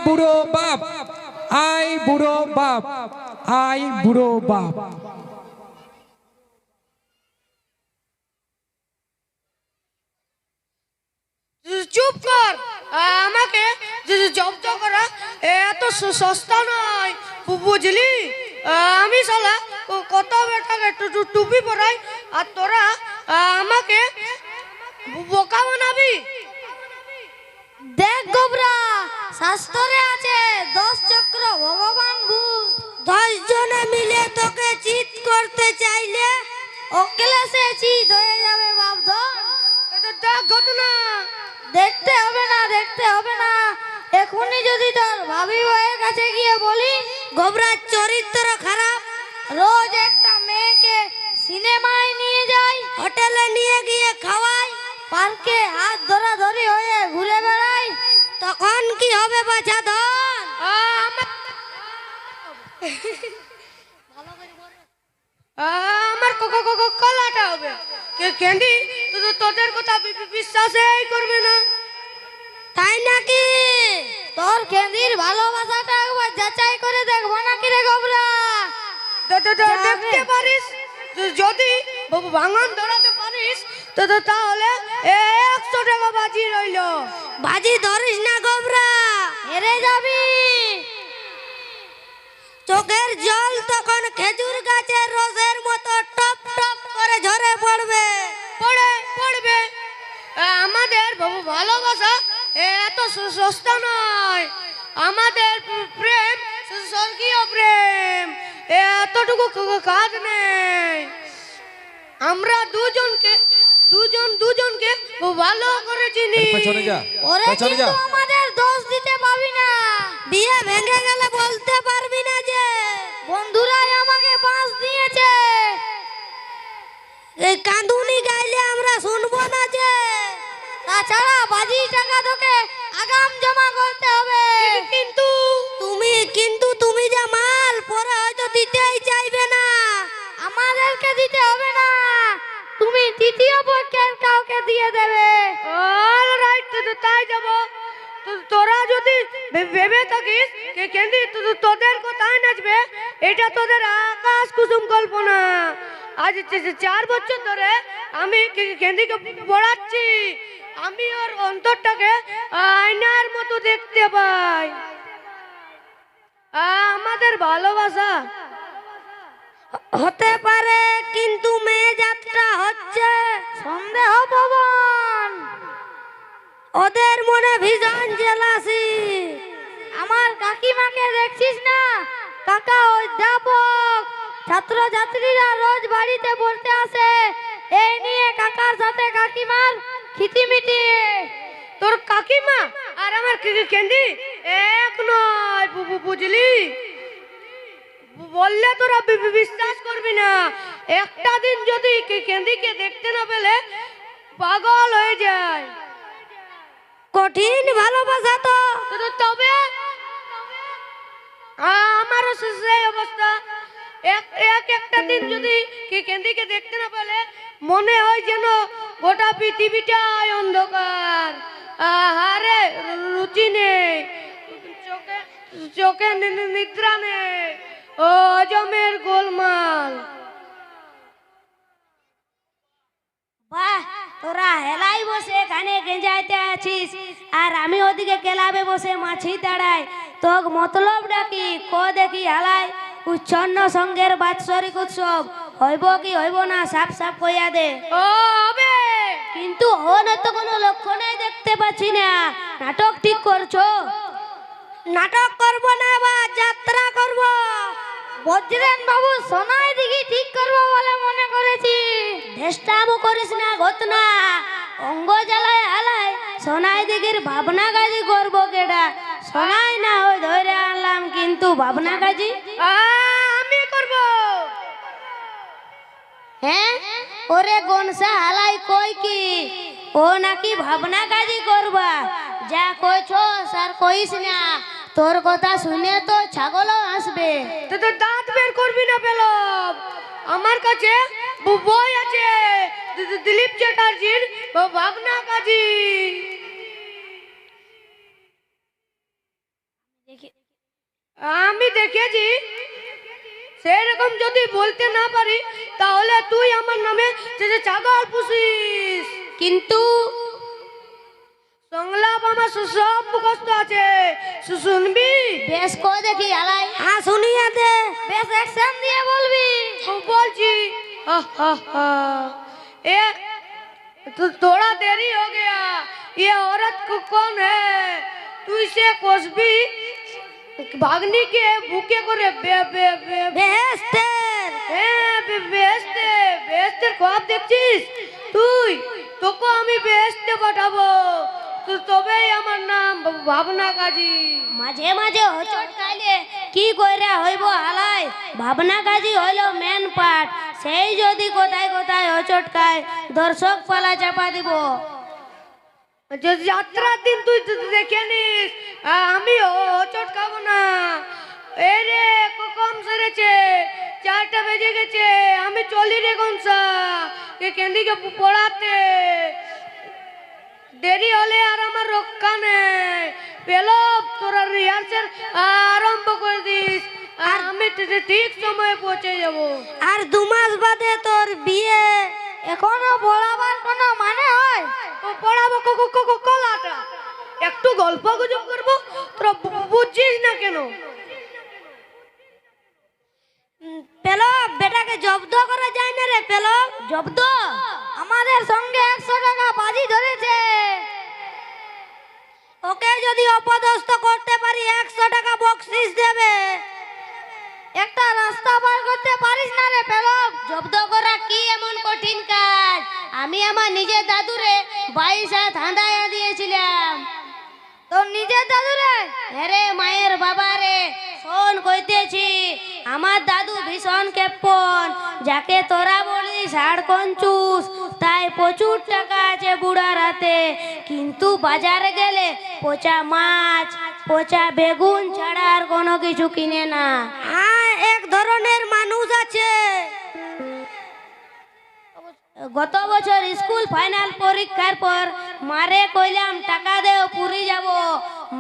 বুড়ো বাপ, আয় বুড়ো বাপ, আয় বুড়ো বাপ। চুপ কর। আমাকে জব্দ করা এত সস্তা নয়, বুঝলি? আমি শালা কত বেটাকে টুপি পরাই, আর তোরা আমাকে বোকা বানাবি? দেখ গোবরা, শাস্ত্রে আছে 10 চক্র ভগবান ভূত। 10 জনে মিলে তোকে চিৎ করতে চাইলে অকেলেসে চিৎ হয়ে যাবে বাপধন। দেখ ঘটনা। দেখতে হবে না, দেখতে হবে না। এখনই যদি তোর ভাবি ভাইয়ের কাছে গিয়ে বলি গোবরার চরিত্র খারাপ, রোজ একটা মেয়েকে সিনেমায় নিয়ে যায়, হোটেলে নিয়ে গিয়ে খাওয়ায়, পার্কে হাত ধরাধরি হয়ে ঘুরে বেড়ায়, তখন কি হবে বাছা ধন? আমার কলাটা হবে। ক্যান্ডি, তোদের কথা বিশ্বাসই করবে না। তাই নাকি? তোর কেন্দ্রির ভালোবাসাটা একবার যাচাই করে দেখবো নাকি রে গোবরা? দেখতে পারিস, যদি ভাঙন ধরাতে পারিস তাহলে 100 টাকা বাজি রইল। বাজি ধরিস না গোবরা, হেরে যাবি। চোখের জল তখন খেজুর গাছের রসের মতো টপ টপ করে ঝরে পড়বে। পড়বে। আমাদের ভালোবাসা এত সস্তা নয়। আমাদের প্রেম স্বর্গীয় প্রেম, এতটুকু কাজ নেই। আমরা দুজনকে ভালো করে চিনি। ওরে কিন্তু আমাদের দোষ দিতে পারবি না। বিয়ে ভেঙে গেলে বলতে পারবি না যে বন্ধুরাই আমাকে বাঁশ দিয়েছে। এই কাঁদুনি গাইলে আমরা শুনবো না যে। তাছাড়া বাজি টাকা তোকে আগাম জমা করতে হবে। কিন্তু তুমি যা মাল পরে হয়তো দিতেই চাইবে না। আমাদেরকে দিতে হবে না, তুমি তৃতীয় পক্ষের কাউকে দিয়ে দেবে। অলরাইট, তাই যাব। তোরা যদি ভেবে থাকিস ক্যান্ডি তোদের কথাই নাচবে, এটা তোদের আকাশ কুসুম কল্পনা। আজ 4 বছর ধরে আমি ক্যান্ডিকে পড়াচ্ছি। আমি ওর অন্তরটাকে আয়নার মতো দেখতে পাই। আমাদের ভালোবাসা হতে পারে, কিন্তু মেয়ে যাত্রা হচ্ছে সন্দেহ ভবন। ওদের মনে ভীষণ জেলাসি। আমার কাকিমাকে দেখছিস না? কাকা অধ্যাপক, ছাত্রছাত্রীরা রোজ বাড়িতে পড়তে আসে। এই নিয়ে কাকার সাথে কাকিমার খিটিমিটি। তোর কাকিমা আর আমার ক্যান্ডি এক নয়, বুঝলি? বললে তোরা বিশ্বাস করবি না। একটা দিন যদি ক্যান্ডিকে দেখতে না পেলে পাগল হয়ে যায়। কঠিন ভালোবাসা তো। তবে আমারও সেই অবস্থা। একটা দিন যদি ক্যান্ডিকে দেখতে না পেলে মনে হয় যেন গোটা পৃথিবীটাই অন্ধকার। আহারে রুচি নেই, চোখে নিদ্রা নেই, হজমের গোলমাল। বাহ, তোরা হেলাই বসে এখানে গেঞ্জাইতে আছিস, আর আমি ওদিকে ক্লাবে বসে মাছি দাঁড়াই। তোক মতলব ডাকি কো দেখি হেলাই। উচ্ছন্ন সঙ্গের বাৎসরিক উৎসব হইব কি হইব না সাপ সাপ কইয়া দে। ও হবে, কিন্তু হনে তো কোনো লক্ষণই দেখতে পাচ্ছি না। নাটক ঠিক করছো? নাটক করব না, বা যাত্রা করব। বজ্রেন বাবু সোনাই দিঘি ঠিক করব বলে মনে করেছি। ঢেষ্টামো করিস না ঘটনা। অঙ্গ জ্বালায় হালায় সোনাই দিঘির ভাবনা কাজী করব কেডা? সোনাই না ওই ধরে আনলাম, কিন্তু ভাবনা কাজী আমি করব। হ্যাঁ, ওরে গনসা হালাই কই কি ও নাকি ভাবনা কাজী করবা? যা কইছো স্যার কইস না। তোর কথা শুনে তো ছাগলও আসবে। তোর দাঁত বের করবি না পেলব। আমার কাছে বই আছে দিলীপ চ্যাটার্জির ভাবনা কাজী। আমি দেখেছি, সেরকম যদি বলতে না পারি তাহলে তুই আমার নামে যে ছাগল পুষিস। কিন্তু সংলাপ আমার সব মুখস্থ আছে, শুনবি? বেশ কই দেখি আলাই। হ্যাঁ শুনিয়ে দে, বেশ অ্যাকশন দিয়ে বলবি। বলছি, ए तो थोड़ा देरी हो गया, ये औरत को कौन है? तू इसे कोसबी भागनी के भूखे को रे बे बे बे বেহেশতের বেহেশতে বেহেশতের খোয়াব দেখছিস তুই? তোকে আমি বেহেশতে পাঠাবো, তুই তবেই আমার নাম ভাবনা কাজী। মাঝে মাঝে হোঁচট খাইলে কি কইরা হইব আলাই? ভাবনা কাজী হইল মেন পার্ট, সেই যদি কোথায় কোথায় হোঁচট খায় দর্শক পালা চাপা দিব। যাত্রার দিন তুই দেখে নিস, আমি হোঁচট খাবো না। এই রে কম সেরেছে, 4টা বেজে গেছে, আমি চলি রে কনসা কেন্দিকে পড়াতে। দেরি হলে আর আমার রক্ষা নেই। পেলো তোরা রিহার্সেল আরম্ভ করে দিস, আর আমি ঠিক সময়ে পৌঁছে যাব। আর 2 মাস বাদে তোর বিয়ে, এখনো পড়াবার কোনো মানে হয়? পড়াবো কলাটা, একটু গল্প গুজব করবো, তোরা বুঝছিস না কেন? পেলো বেটাকে জব্দ করা যায় না রে? পেলো জব্দ? আমাদের সঙ্গে 100 টাকা বাজি ধরেছে, ওকে যদি অপদস্থ করতে পারি 100 টাকা বকশিস দেবে। একটা রাস্তা পার করতে পারিস না রে পেলো? জব্দ করা কি এমন কঠিন কাজ? আমি আমার নিজের দাদুরে 22 হাত হাঁদায়া দিয়েছিলাম। তোর নিজের দাদুরে? আরে মায়ের বাবা রে, শোন কইতেছি, আমার দাদু ভীষণ কেপন, যাকে তোরা বলিস হাড় কঞ্চুস, তাই প্রচুর টাকা আছে বুড়ার হাতে, কিন্তু বাজারে গেলে পচা মাছ পচা বেগুন ছাড়া আর কোনো কিছু কিনে না। হ্যাঁ, এক ধরনের মানুষ আছে। গত বছর স্কুল ফাইনাল পরীক্ষার পর মারে কইলাম টাকা দেও পুরী যাব,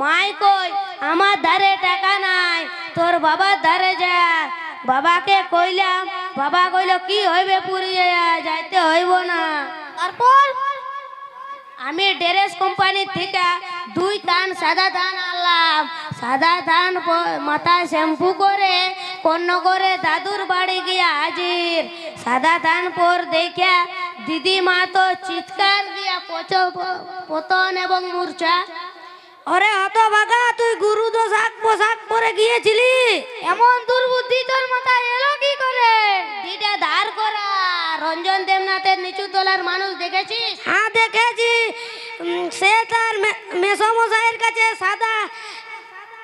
মাই কই আমার ধারে টাকা নাই, তোর বাবার ধারে যা। বাবাকে কইলাম, বাবা কইল কি হইবে পুরী যাইতে হইব না। তারপর আমি ড্রেস কোম্পানি থেকে 2 কান সাদা ধান আনলাম। সাদা ধান মাথায় শ্যাম্পু করে কন্নগরে দাদুর বাড়ি গিয়া হাজির। সাদা ধান পর দেখা দিদিমা তো চিৎকার দিয়া পতন এবং মূর্ছা। ওরে হতভাগা, তুই গুরু দোষাক পোশাক পরে গিয়েছিলি, এমন দুর্বুদ্ধি তোর মাথায় এলো কি করে? দিটা ধার করা। রঞ্জন দেবনাথের নিচু তলার মানুষ দেখেছিস? হ্যাঁ দেখেছি, সে তার মেসমশাইয়ের কাছে সাদা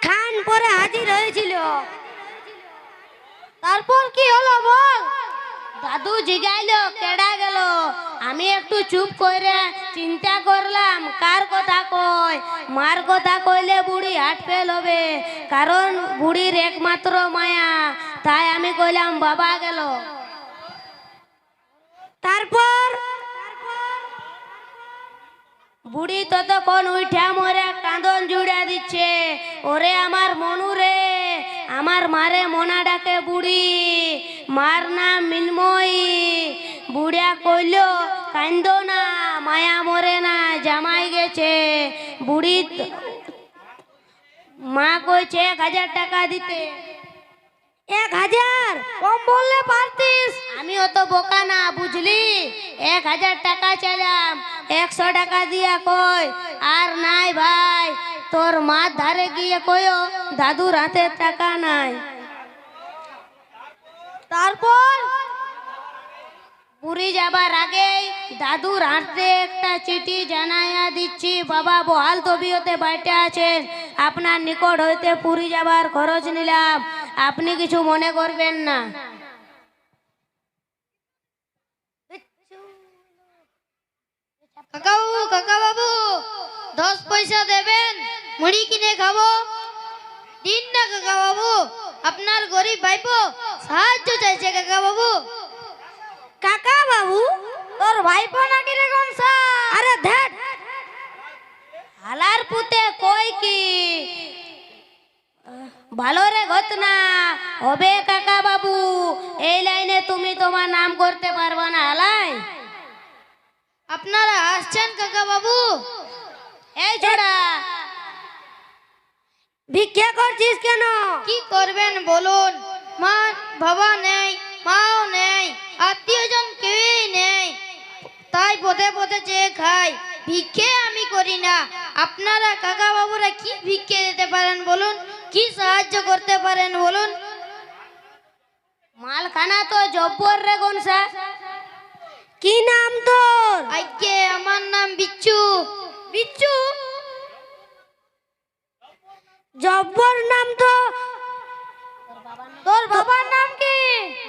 খান পরে হাজির হয়েছিল। তারপর কি হলো বল? দাদু জিগাইলো কেডা গেল, আমি একটু চুপ করে চিন্তা করলাম কার কথা কয়। মার কথা কইলে বুড়ি হাট ফেল হবে, কারণ বুড়ির একমাত্র মায়া, তাই আমি কইলাম বাবা গেল। তারপর বুড়ি ততক্ষণ উঠা মরে কাঁদন জুড়া দিচ্ছে, ওরে আমার মনু রে, আমার মারে মোনা ডাকে বুড়ি, মার নাম মিনময়ী। বুড়িয়া কইল কান্দ না, মায়া মরে না, জামাই গেছে। বুড়ি মা কইছে 1000 টাকা দিতে। 1000 কম বললে পারতিস। আমি অত বোকা না, বুঝলি? 1000 টাকা চাইলাম, 100 টাকা দিয়া কই আর নাই ভাই, তোর মার ধারে গিয়ে কইও দাদুর হাতে টাকা নাই। তারপর পুরী যাবার আগেই দাদুর হাতে একটা চিঠি জানাইয়া দিচ্ছি, বাবা বহাল তবিয়তে বাইটে আছেন, আপনার নিকট হইতে পুরী যাবার খরচ নিলাম, আপনি কিছু মনে করবেন না। কাকা বাবু 10 পয়সা দেবেন, মুড়ি কিনে খাবো। দিন না কাকা বাবু, আপনার গরিব ভাইপো সাহায্য চাইছে কাকা বাবু। কাকা বাবু তোর ভাইপো নাকি রে কোনসা? আরে ধ্যাট, হালার পুতে কই কি ভালো রে ঘটনা হবে কাকা বাবু। এই লাইনে তুমি তোমার নাম করতে পারবা না আলাই। আপনারা আসছেন কাকা বাবু? এই ছোড়া ভিক্ষা করছিস কেন? কি করবেন বলুন? মা বাবা নেই, মাও নেই, আত্মীয়জন কেউই নেই, তাই পথে পথে চেয়ে খাই। ভিক্ষে আমি করি না। আপনারা কাকা বাবুরা কি ভিক্ষে দিতে পারেন বলুন? কি সাহায্য করতে পারেন বলুন? মালখানা তো জব্বর রে গনসা। কি নাম তোর? আজকে আমার নাম বিচ্ছু। বিচ্ছু? জব্বর নাম তো। তোর বাবার নাম কি?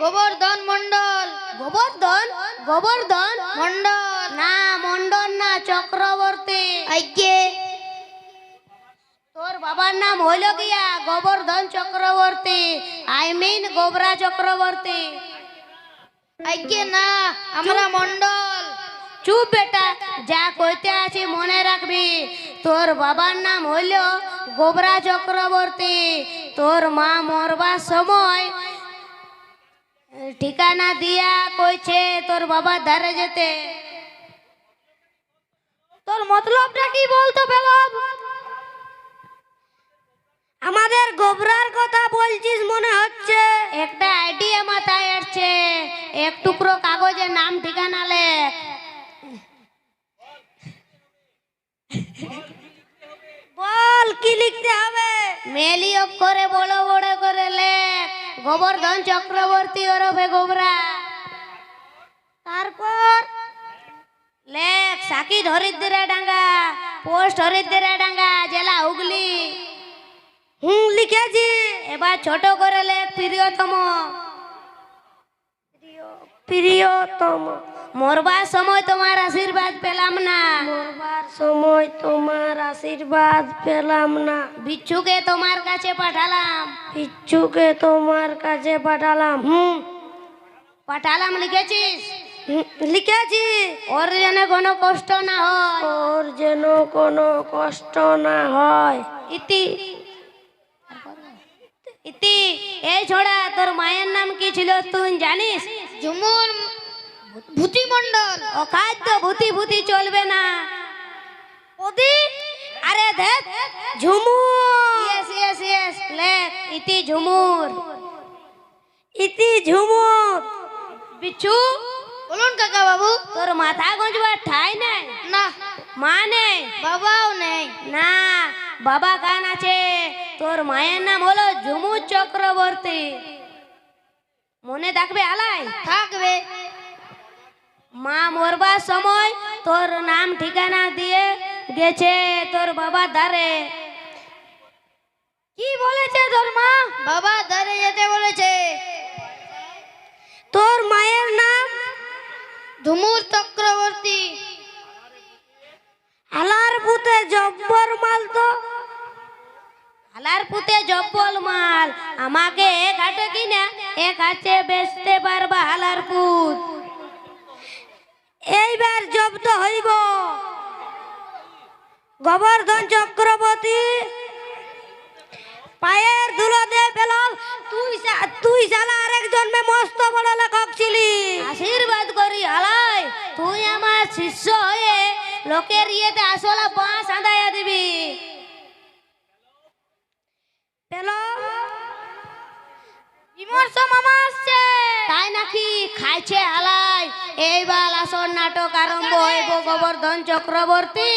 গোবর্ধন মন্ডল। গোবর্ধন? গোবর্ধন মন্ডল না, মন্ডল না, চক্রবর্তী। আজকে তোর বাবার নাম হইল গিয়া গোবর্ধন চক্রবর্তী, আই মিন গোবরা চক্রবর্তী। আজকে না, আমরা মন্ডল। চুপ বেটা, যা কইতে আছি মনে রাখবি। তোর বাবার নাম হইল গোবরা চক্রবর্তী। তোর মা মরবার সময় ঠিকানা দিয়া কইছে তোর বাবার ধারে যেতে। তোর মতলবটা কি বলতো বেলব? আমাদের গোবরার কথা বলছিস মনে হচ্ছে। একটা আইডিয়া মাথায় আসছে, এক টুকরো কাগজে নাম ঠিকানা লেখ। বল কি লিখতে হবে? মেলিয়ক করে বড় বড় করে লেখ, গোবর্ধন চক্রবর্তী ওরফে গোবরা। তারপর লেখ সাকিদ হরিদ্রা ডাঙ্গা, পোস্ট হরিদ্রা ডাঙ্গা, জেলা হুগলি। লিখেছি। এবার ছোট করে লেখ প্রিয়তম। প্রিয়তম। মরবার সময় তোমার আশীর্বাদ পেলাম না। মরবার সময় তোমার আশীর্বাদ পেলাম না। বিচ্ছুকে তোমার কাছে পাঠালাম। পিচ্ছুকে তোমার কাছে পাঠালাম। পাঠালাম লিখেছিস? লিখেছি। ওর যেন কোনো কষ্ট না হয়। ওর যেন কোনো কষ্ট না হয়। ইতি ইতি। এই ছোড়া, তোর মায়ের নাম কি ছিল তুই জানিস? ঝুমুর ভূতি মন্ডল। ও খাদ্য ভূতি ভূতি চলবে না। ওদি আরে দেখ, ঝুমুর। ইয়েস ইয়েস ইয়েস, লেখ ইতি ঝুমুর। ইতি ঝুমুর। বিচ্ছু বলুন কাকা বাবু। তোর মাথা গুঁজবার ঠাই নাই? না। মা নেই? বাবাও নেই। না, বাবা কান আছে। তোর মায়ের নাম হলো ঝুমুর চক্রবর্তী। মনে থাকবে আলাই? থাকবে। মা মরবার সময় তোর নাম ঠিকানা দিয়ে গেছে তোর বাবার ধারে। কি বলেছে তোর মা? বাবা ধারে যেতে বলেছে। তোর মায়ের নাম ধুমুর চক্রবর্তী। আলার পুতে জব্বর মাল তো। হালার পুতে জব্বল মাল। আমাকে এক হাটে কিনা এক হাটে বেচতে পারবা হালার পুত। এইবার জব্দ হইব। গোবর্ধন চক্রবর্তী পায়ের ধুলো দিয়ে পেলাম। তুই শালা আরেক জন্মে মস্ত বড় লেখক ছিলি। আশীর্বাদ করি হালাই, তুই আমার শিষ্য হয়ে লোকের ইয়েতে আসলা বাঁশ আঁদাইয়া দিবি। পেলাম। বিমর্ষ মামা আসছে। তাই নাকি? খাইছে হালাই। এইবার আসর নাটক আরম্ভ হইব গোবর্ধন চক্রবর্তী।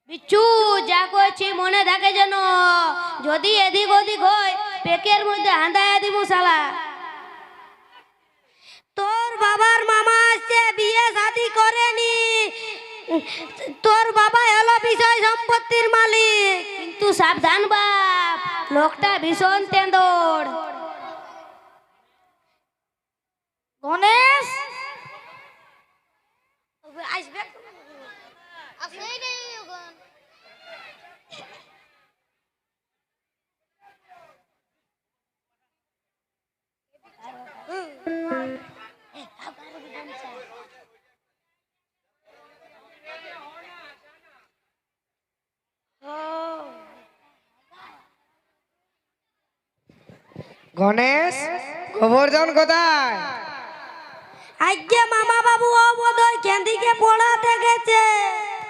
বিচ্ছু, যা কইছি মনে থাকে যেন। যদি এদিক ওদিক হয় পেকের মধ্যে হাঁদাইয়া দিব শালা। তোর বাবার মামা আসছে, বিয়ে শাদি করেনি। তোর বাবা হলো বিষয় সম্পত্তির মালিক। কিন্তু সাবধান বাপ, লোকটা ভীষণ তেন্দর। গণেশ আসবে। গণেশ গোবর্ধন কোথায়? আজকে মামা বাবু ও বোধহয় কেন্দিকে পড়াতে গেছে।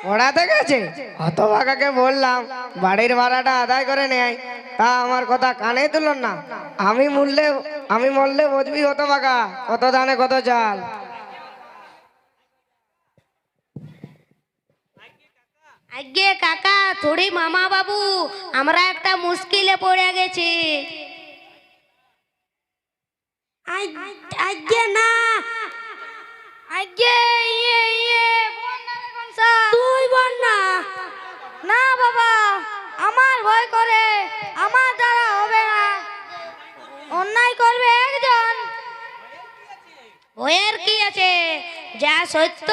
পড়াতে গেছে? হতভাগাকে বললাম বাড়ির ভাড়াটা আদায় করে নেয়, তা আমার কথা কানে তুল না। আমি মরলে বুঝবি হতভাগা, কত ধানে কত চাল। আজকে কাকা থোড়ি মামা বাবু আমরা একটা মুশকিলে পড়ে গেছি। আজকে না, আজকে তুই বল না। না বাবা, আমার ভয় করে, আমার দ্বারা হবে না। অন্যায় করবে একজন, ভয়ের কি আছে? যা সত্য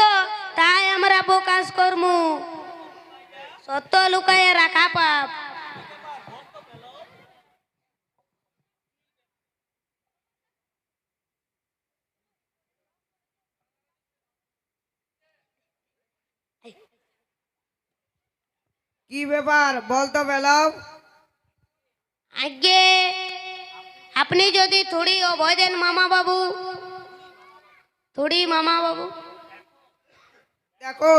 তাই আমরা প্রকাশ করমু। সত্য লুকায়ে রাখা পাপ। কি ব্যাপার বলতো বেলাও? আগে আপনি যদি থোড়ি অভয় দেন মামা বাবু, থোড়ি মামা বাবু। দেখো,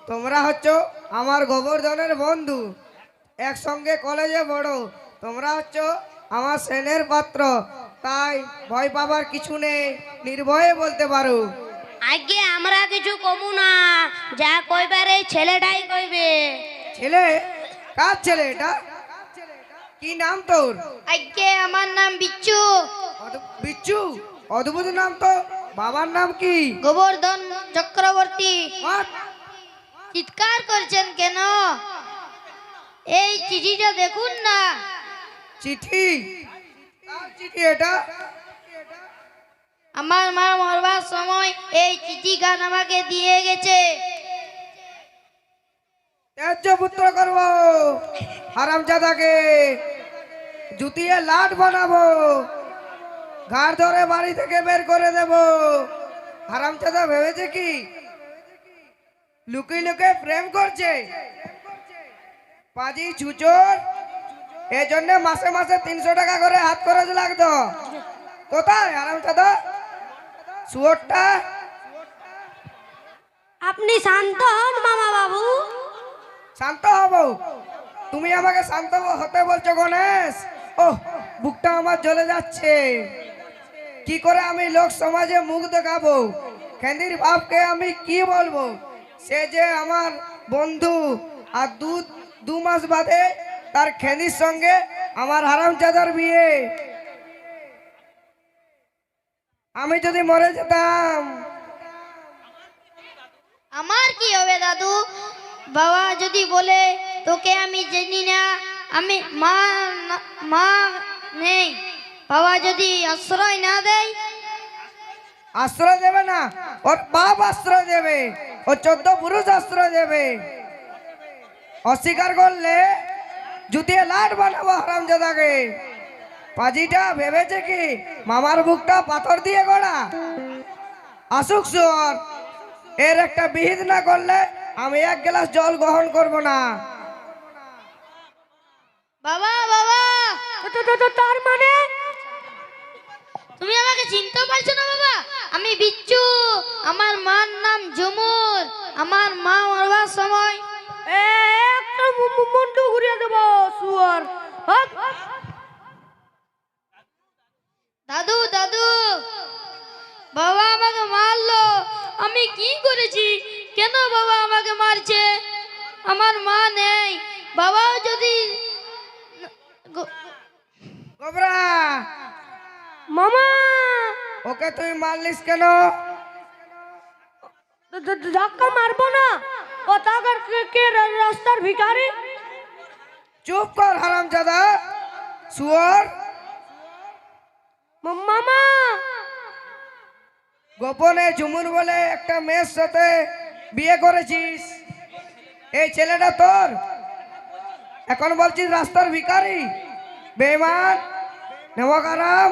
তোমরা হচ্ছ আমার গোবর্ধনের বন্ধু, একসঙ্গে কলেজে পড়ো। তোমরা হচ্ছ আমার সেনের পাত্র, তাই ভয় পাবার কিছু নেই, নির্ভয়ে বলতে পারো। আগে আমরা কিছু কমু না, যা কইবার এই ছেলেটাই কইবে। ছেলে? কার ছেলে এটা? কি নাম তোর? আগে আমার নাম বিচ্ছু। বিচ্ছু? অদ্ভুত নাম তো। বাবার নাম কি? গোবর্ধন চক্রবর্তী। What? চিৎকার করছেন কেন? এই চিঠিটা দেখুন না। চিঠি? কার চিঠি এটা? আমার মা মরবার সময় এই চিঠিখান আমাকে দিয়ে গেছে। ত্যায্য পুত্র করব, হারামজাদাকে জুতিয়ে লাট বানাবো, ঘাড় ধরে বাড়ি থেকে বের করে দেব। হারামজাদা ভেবেছে কি লুকিয়ে লুকিয়ে প্রেম করছে? পাজি ছুচোর, এজন্য মাসে মাসে 300 টাকা করে হাত খরচ লাগতো। কোথায় হারামজাদা শুয়োরটা? আপনি শান্ত হন মামা বাবু। শান্ত হব? তুমি আমাকে শান্ত হতে বলছো গণেশ? ওহ, বুকটা আমার জ্বলে যাচ্ছে। কি করে আমি লোক সমাজে মুখ দেখাবো? খেন্দির বাপকে আমি কি বলবো? সে যে আমার বন্ধু, আর দু মাস বাদে তার খেন্দির সঙ্গে আমার হারামজাদার বিয়ে। আমি যদি মরে যেতাম। আমার কি হবে দাদু? বাবা যদি বলে তোকে আমি জানি না, আমি মা নেই, বাবা যদি আশ্রয় না দেয়? আশ্রয় দেবে না, ওর বাপ আশ্রয় দেবে, ও 14 পুরুষ আশ্রয় দেবে। অস্বীকার করলে জুতিয়ে লাট বানাবো হারামজাদাকে। পাজিটা ভেবেছে কি মামার বুকটা পাথর দিয়ে গড়া? আসুক শুয়োর, এর একটা বিহিত না করলে আমি 1 গ্লাস জল গ্রহণ করব না। বাবা বাবা, তার মানে তুমি আমাকে চিনতে পারছো না বাবা? আমি বিচ্ছু, আমার মার নাম ঝুমুর। আমার মা মরবার সময় একটা মুন্ডু ঘুরিয়ে দেবো শুয়ার। দাদু দাদু, বাবা আমাকে মারলো। আমি কি করেছি? কেন বাবা আমাকে মারছে? আমার মা নেই, বাবাও যদি গোবরা, মামা ওকে তুই মারলিস কেন? ধাক্কা মারবো না, কথাকার কে রাস্তার ভিখারি। চুপ কর হারামজাদা শুয়োর। মামা গোপনে ঝুমুর বলে একটা মেয়ের সাথে বিয়ে করেছিস, এই ছেলেটা তোর? এখন বলছিস রাস্তার ভিখারি, বেঈমান, নেমকারাম,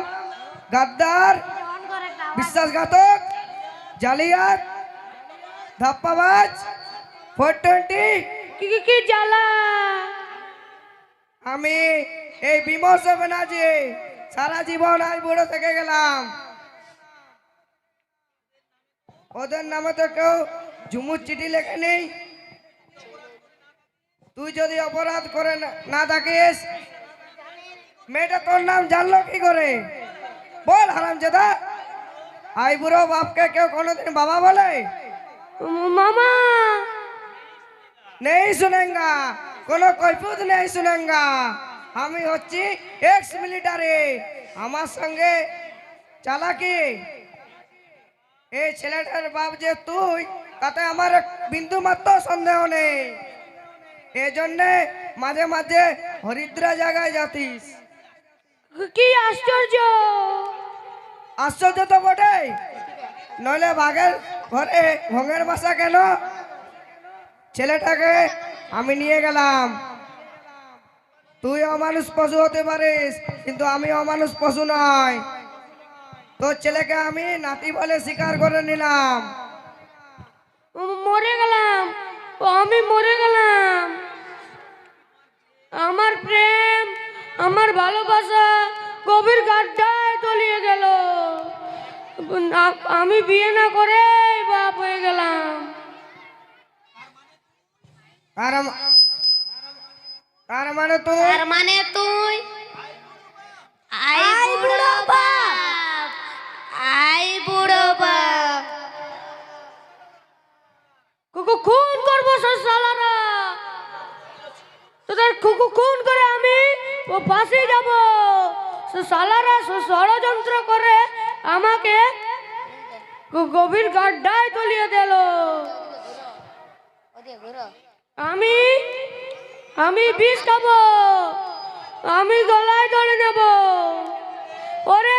গাদ্দার, বিশ্বাসঘাতক, জালিয়াত, ধাপ্পাবাজ, 420। কি জ্বালা! আমি এই বিমর্ষ ব্যানার্জি সারা জীবন আই বুড়ো থেকে গেলাম। ওদের নামে তো কেউ ঝুমুর চিঠি লেখে নেই। তুই যদি অপরাধ করে না থাকিস, মেয়েটা তোর নাম জানলো কি করে? বল হারামজাদা। আই বুড়ো বাপকে কেউ কোনোদিন বাবা বলে? মামা নেই শুনেঙ্গা, কোনো কৈফিয়ত নেই শুনেঙ্গা। আমি হচ্ছি এক্স মিলিটারি, আমার সঙ্গে চালাকি। এই ছেলেটার বাপ যে তুই, তাতে আমার বিন্দু মাত্র সন্দেহ নেই। এই জন্যে মাঝে মাঝে হরিদ্রা জায়গায় যাতিস। কি আশ্চর্য! আশ্চর্য তো বটেই, নইলে বাঘের ঘরে ভঙের বাসা কেন? ছেলেটাকে আমি নিয়ে গেলাম। তুই অমানুষ পশু হতে পারিস, কিন্তু আমি অমানুষ পশু নয়। তোর ছেলেকে আমি নাতি বলে স্বীকার করে নিলাম। মরে গেলাম, আমি মরে গেলাম। আমার প্রেম, আমার ভালোবাসা গভীর গাড্ডায় তলিয়ে গেল। আমি বিয়ে না করে বাপ হয়ে গেলাম। তার মানে তুই তার মানে তুই আই বুড়ো বাপ, আই বুড়ো বাপ। খুন করবো সব শালারা, তোদের খুন করে আমি ফাঁসি যাব। শালারা ষড়যন্ত্র করে আমাকে গভীর গাড্ডায় তলিয়ে দিল। আমি বিষ খাবো, আমি গলায় ধরে নেব। ওরে